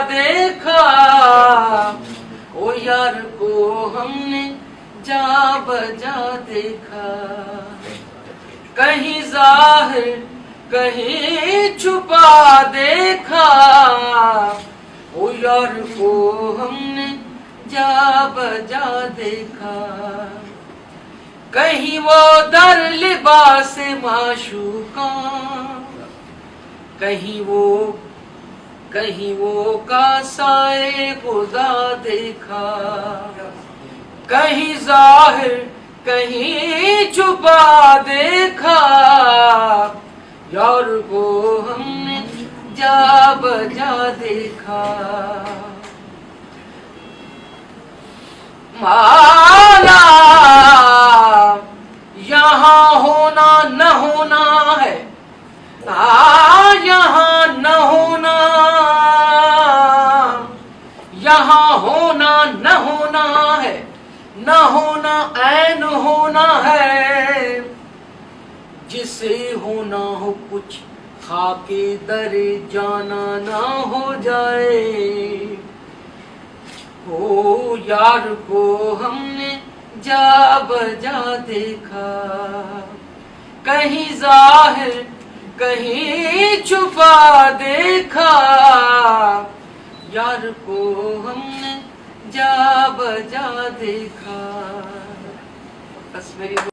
देखा, ओ यार को हमने जा बजा देखा। कहीं जाहिर कहीं छुपा देखा, ओ यार को हमने जा बजा देखा। कहीं वो दर लिबास माशूका, कहीं वो कासाए खुदा देखा। कहीं जाहिर कहीं छुपा देखा, यार को हमने जा बजा देखा। माला यहाँ होना न होना है, यहाँ न होना, यहाँ होना न होना है, न होना ऐन होना है। जिसे होना हो कुछ खाके दरे जाना ना हो जाए, ओ यार को हमने जा बजा देखा। कहीं जाहिर कहीं छुपा देखा, यार को हमने जा बजा देखा। बस मेरी